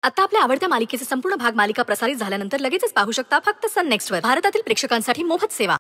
आता आपल्या आवडत्या मालिकेचे संपूर्ण भाग मालिका प्रसारित झाल्यानंतर लगेचच पाहू शकता फक्त सन नेक्स्ट वर. भारतातील प्रेक्षकांसाठी मोफत सेवा.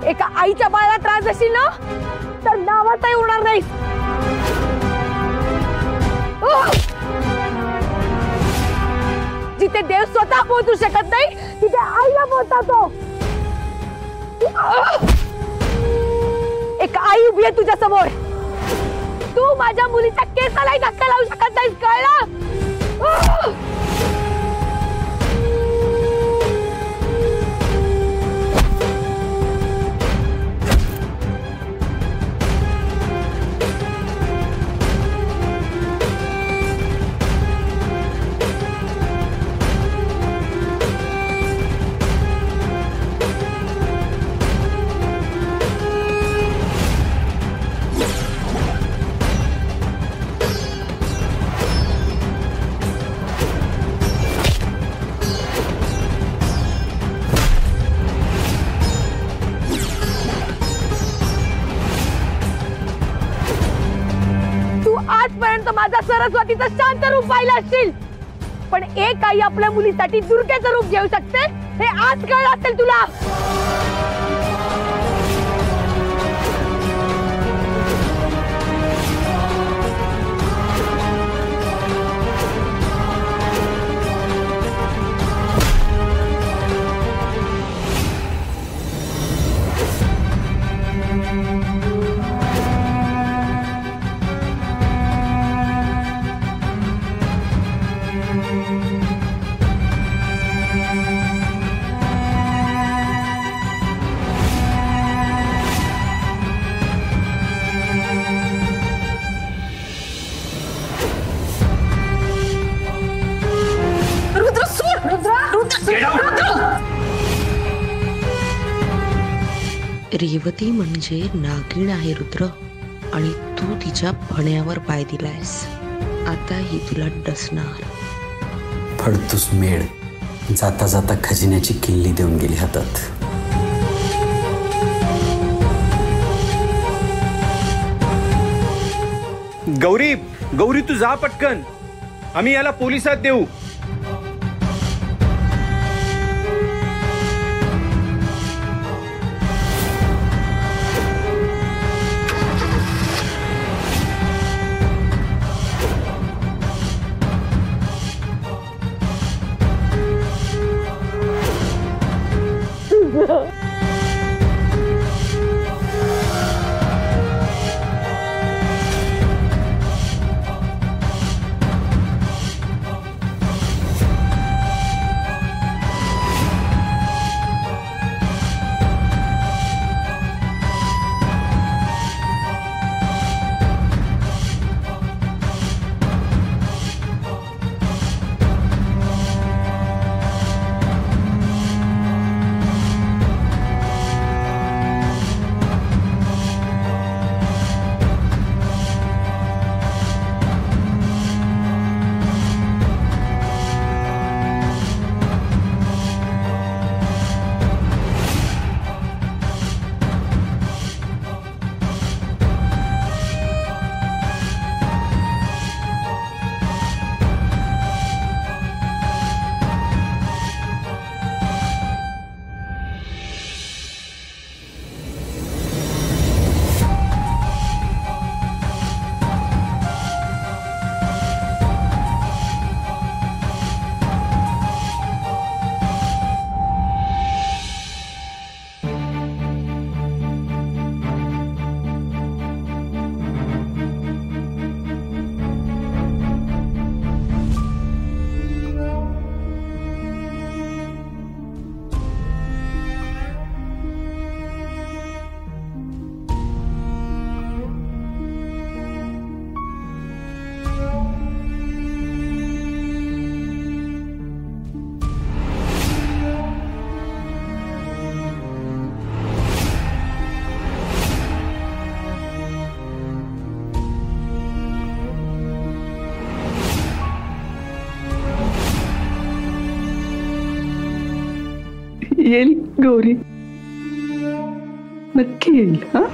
एका आईच्या बाळाला त्रास देशील ना तर नावातही उरणार नाही. जिथे देव स्वतः पोहोचू शकत नाही तिथे आईला पोहोचतो. एक आई उभी आहे तुझ्या समोर. तू माझ्या मुलीच्या केसालाही धक्का लावू शकत नाहीस, कळलं? आजपर्यंत माझा सरस्वतीचा शांत रूप पाहिला असशील, पण एक आई आपल्या मुलीसाठी दुर्गेचं रूप घेऊ शकते हे आज कळलं असेल तुला. रेवती म्हणजे नागिण आहे रुद्र, आणि तू तिच्या फण्यावर पाय दिलायस. आता ही तुला डसणार. फडतूस मेड जाता जाता खजिन्याची किल्ली देऊन गेली हातात. गौरी, गौरी तू जा पटकन, आम्ही याला पोलिसात देऊ. येईल गौरी, नक्की येईल. हा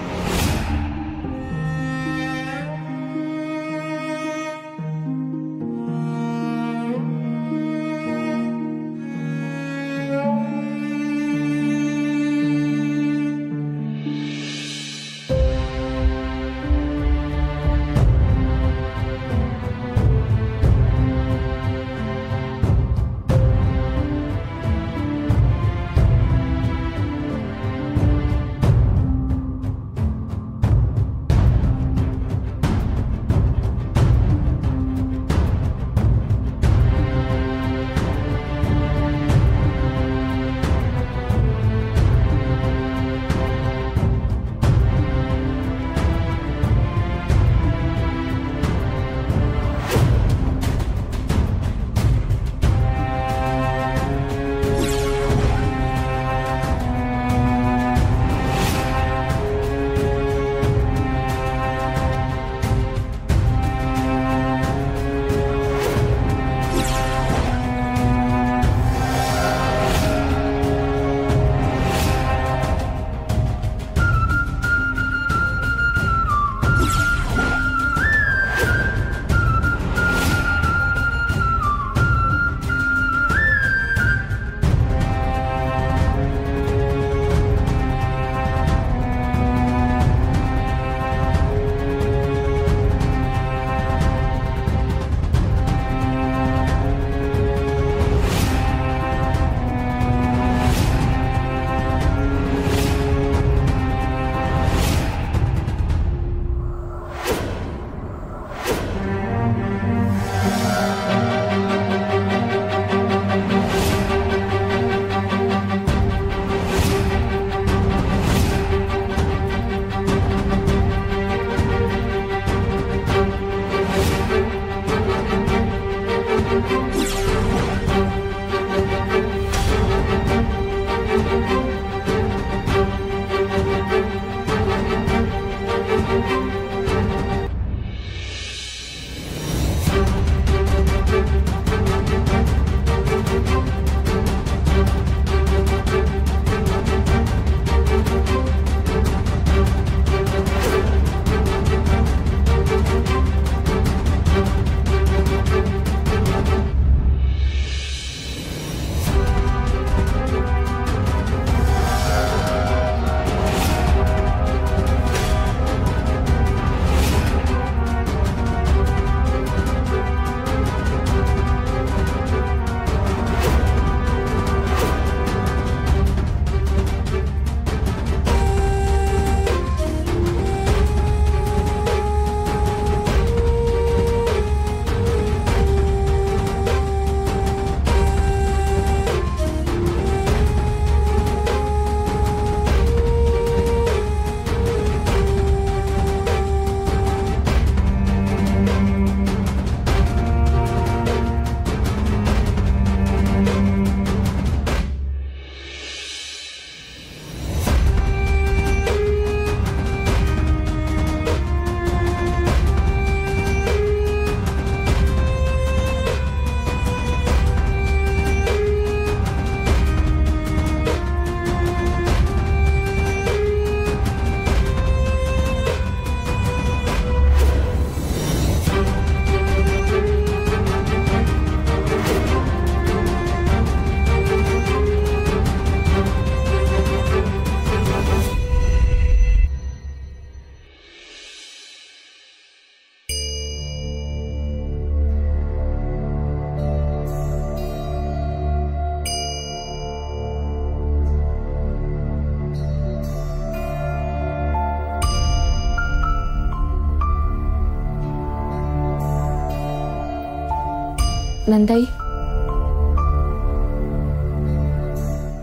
नंदाई,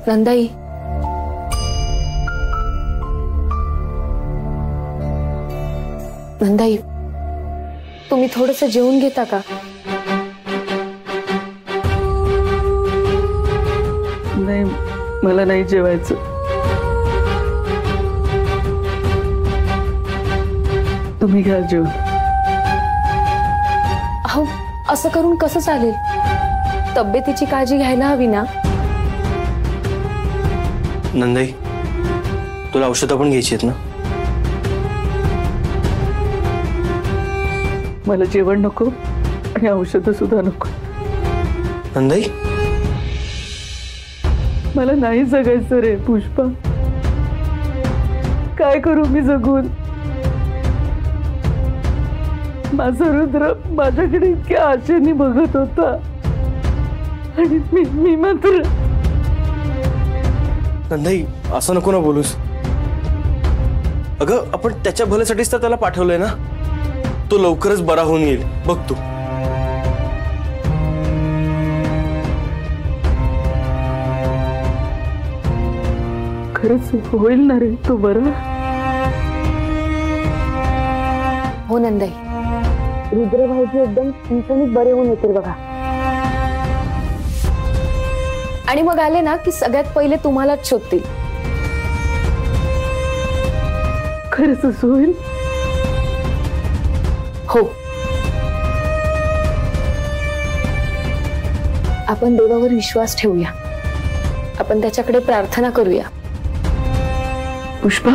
नंदाई, नंदाई, तुम्ही थोडंसं जेवून घेता का? नाही, मला नाही जेवायचं. तुम्ही घ्या जेवून. अहो, असं करून कसं चालेल? तब्येतीची काळजी घ्यायला हवी ना. नंदाई, तुला औषधं पण घ्यायची आहेत ना? मला जेवण नको आणि औषधं सुद्धा नको. नंदाई, मला नाही जगायचं रे पुष्पा. काय करू मी जगून? माझा रुद्र माझ्याकडे इतक्या आशेने बघत होता आणि मी मात्र. नंदाई, असं नको ना बोलूस. अगं, आपण त्याच्या भल्यासाठीच तर त्याला पाठवलंय ना. तो लवकरच बरा होऊन येईल, बघ तू. खरंच होईल ना रे तो बरा? हो नंदाई, रुद्र भाऊजी एकदम ठणठणीत बरे होऊन येतील बघा. आणि मग आले ना की सगळ्यात पहिले तुम्हालाच शोधतील. खरंच असं होईल? हो. आपण देवावर विश्वास ठेवूया. आपण त्याच्याकडे प्रार्थना करूया. पुष्पा,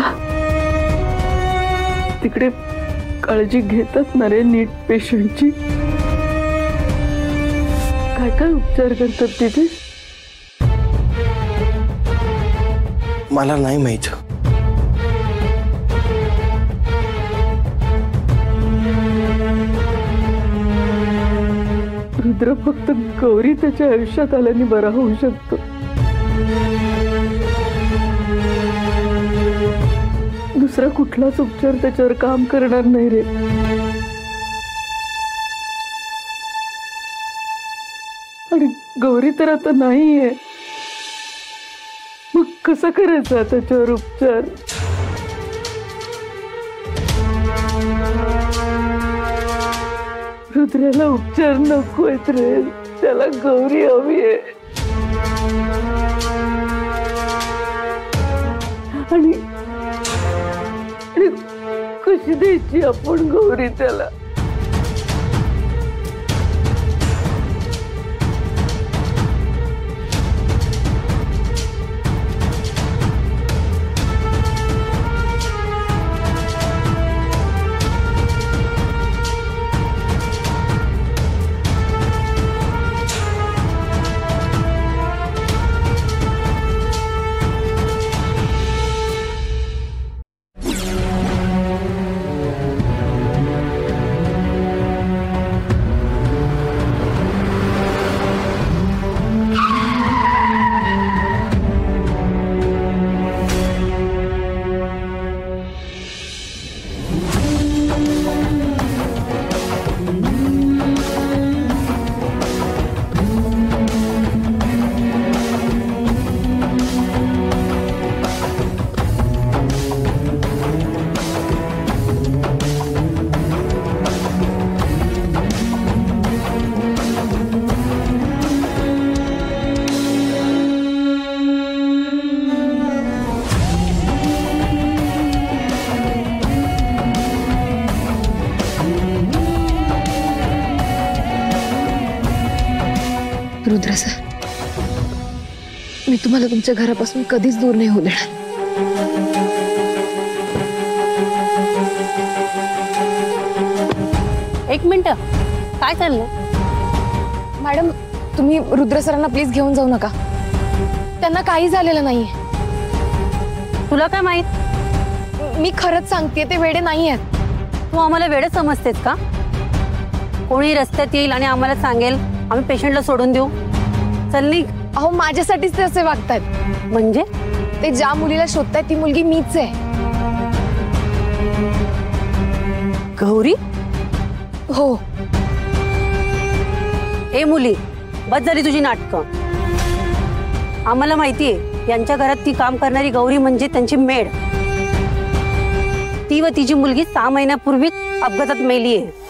तिकडे काळजी घेतात ना रे नीट पेशंटची? काय काय उपचार करतात तिथे? मला नाही माहित. रुद्र फक्त गौरी त्याच्या आयुष्यात आल्याने बरा होऊ शकतो. दुसरा कुठलाच उपचार त्याच्यावर काम करणार नाही रे. आणि गौरी तर आता नाहीये. मग कसा करायचा त्याच्यावर उपचार? रुद्राला उपचार नकोयत रे, त्याला गौरी हवी आहे. आणि कशी द्यायची आपण गौरी त्याला? रुद्र सर, मी तुम्हाला तुमच्या घरापासून कधीच दूर नाही होऊ देणार. एक मिनिट, काय चाललं? मॅडम, तुम्ही रुद्र सरांना प्लीज घेऊन जाऊ नका. त्यांना काही झालेलं नाहीये. तुला काय माहित? मी खरंच सांगते, ते वेडे नाही आहेत. तू आम्हाला वेडे समजतेस का? कोणी रस्त्यात येईल आणि आम्हाला सांगेल, आम्ही पेशंटला सोडून देऊ? चल निघ. अहो, माझ्यासाठीच ते असे वागतायत. म्हणजे ते ज्या मुलीला शोधतायत ती मुलगी मीच आहे. गौरी? हो. ए मुली, बस झाली तुझी नाटकं. आम्हाला माहितीये यांच्या घरात ती काम करणारी गौरी म्हणजे त्यांची मेड. ती व तिची मुलगी 6 महिन्यापूर्वी अपघातात मेली आहे.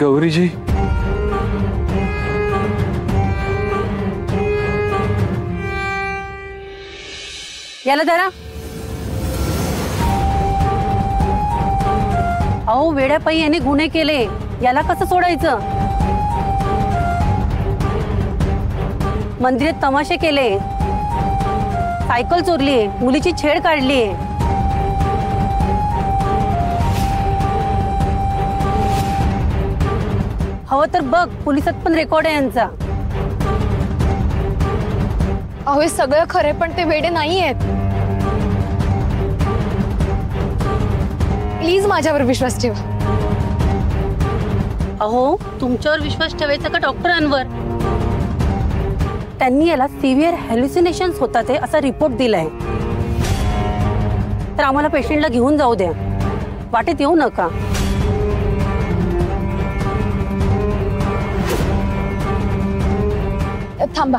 गौरीजी, याला जरा अहो वेड्यापायी याने गुन्हे केले, याला कसं सोडायचं? मंदिरात तमाशे केले, सायकल चोरली, मुलीची छेड काढली. हवं तर बघ, पोलिसात पण रेकॉर्ड आहे यांचा. अहो हे सगळं खरं, पण ते वेडे नाही आहेत. प्लीज माझ्यावर विश्वास ठेवा. अहो तुमच्यावर विश्वास ठेवायचा का डॉक्टरांवर? त्यांनी याला सिव्हिअर हॅल्युसिनेशन्स होतात आहे असा रिपोर्ट दिलाय. तर आम्हाला पेशंटला घेऊन जाऊ द्या, वाटेत येऊ नका. थांबा.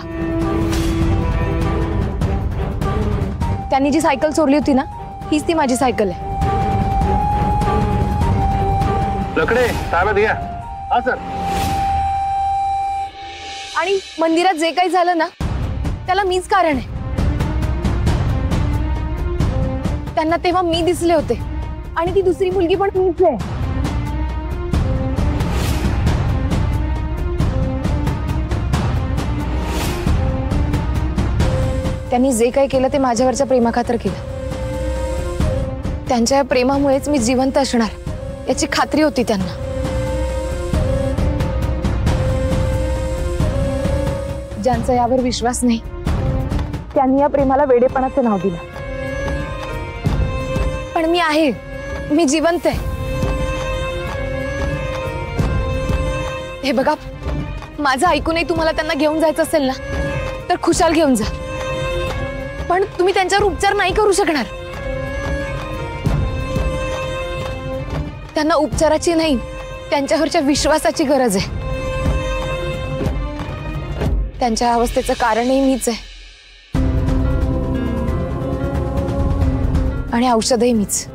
त्यांनी जी सायकल चोरली होती ना, हीच ती माझी सायकल आहे. लकडे ताब्यात घ्या. हा सर. आणि मंदिरात जे काही झालं ना, त्याला मीच कारण आहे. त्यांना तेव्हा मी दिसले होते, आणि ती दुसरी मुलगी पण मीच आहे. त्यांनी जे काही केलं ते माझ्यावरच्या प्रेमाखातर केलं. त्यांच्या प्रेमामुळेच मी जिवंत असणार याची खात्री होती त्यांना. ज्यांचा यावर विश्वास नाही, त्यांनी या प्रेमाला वेडेपणाचे नाव दिलं. पण मी आहे, मी जिवंत आहे. हे बघा, माझं ऐकूनही तुम्हाला त्यांना घेऊन जायचं असेल ना, तर खुशाल घेऊन जा. पण तुम्ही त्यांच्यावर उपचार नाही करू शकणार. त्यांना उपचाराची नाही, त्यांच्यावरच्या विश्वासाची गरज आहे. त्यांच्या अवस्थेचं कारणही मीच आहे, आणि औषधही मीच.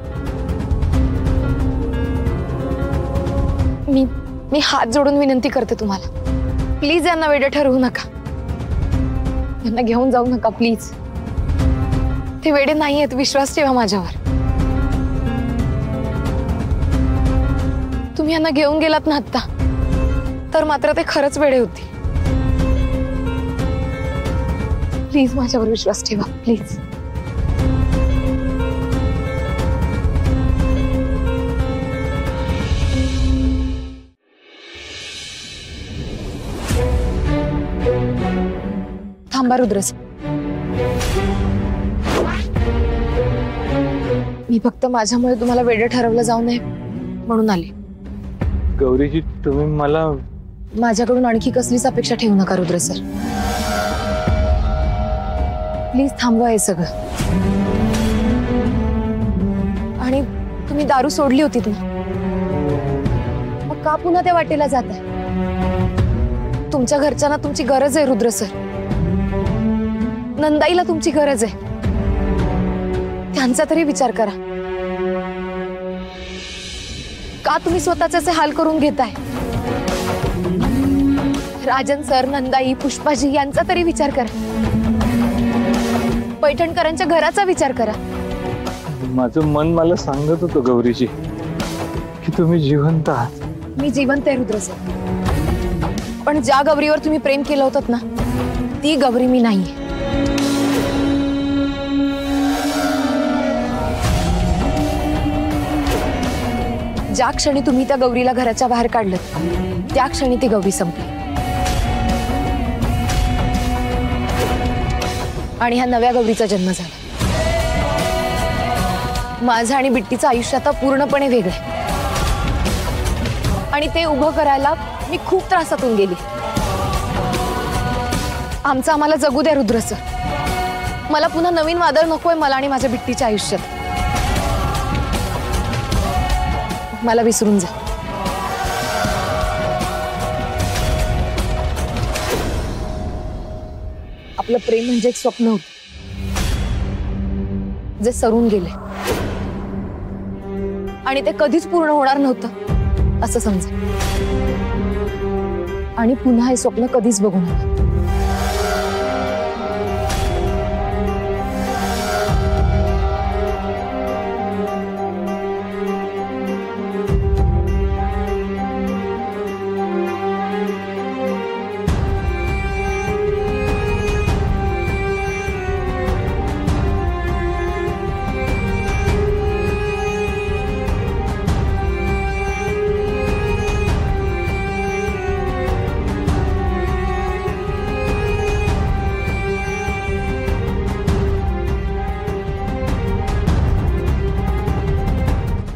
मी हात जोडून विनंती करते तुम्हाला, प्लीज यांना वेडे ठरवू नका. यांना घेऊन जाऊ नका प्लीज. ते वेडे नाही आहेत, विश्वास ठेवा माझ्यावर. तुम्ही यांना घेऊन गेलात ना आता, तर मात्र ते खरंच वेडे होते. प्लीज माझ्यावर विश्वास ठेवा, प्लीज. थांबा रुद्रस, मी फक्त माझ्यामुळे तुम्हाला वेडे ठरवलं जाऊ नये म्हणून आले. गौरीजी, तुम्ही मला माझ्याकडून आणखी कसलीच अपेक्षा ठेवू नका रुद्र सर. प्लीज थांबवा हे सगळं. आणि तुम्ही दारू सोडली होती ना, मग का पुन्हा त्या वाटेला जाताय? तुमच्या घरच्यांना तुमची गरज आहे रुद्र सर. नंदाईला तुमची गरज आहे. त्यांचा तरी विचार करा. का तुम्ही स्वतःचे असे हाल करून घेताय? राजन सर, नंदाई, पुष्पाजी यांचा तरी विचार करा. पैठणकरांच्या घराचा विचार करा. माझं मन मला सांगत होतं गौरीजी की तुम्ही जिवंत आहात. मी जिवंत आहे रुद्र सर, पण ज्या गौरीवर तुम्ही प्रेम केलं होतं ना, ती गौरी मी नाहीये. ज्या क्षणी तुम्ही त्या गौरीला घराच्या बाहेर काढलं, त्या क्षणी ती गौरी संपली. आणि ह्या नव्या गौरीचा जन्म झाला. माझं आणि बिट्टीचं आयुष्य आता पूर्णपणे वेगळं आहे. आणि ते उभं करायला मी खूप त्रासातून गेली. आमचं आम्हाला जगू द्या रुद्र सर. मला पुन्हा नवीन वादळ नकोय मला आणि माझ्या बिट्टीच्या आयुष्यात. मला विसरून जा. आपलं प्रेम म्हणजे एक स्वप्न होतं, जे सरून गेले आणि ते कधीच पूर्ण होणार नव्हतं असं समजा. आणि पुन्हा हे स्वप्न कधीच बघू नका.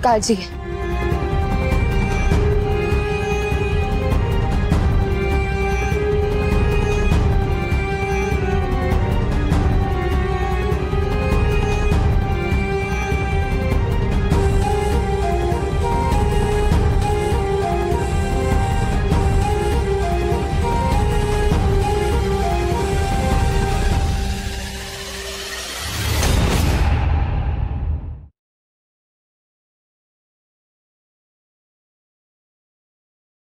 काळजी घ्या.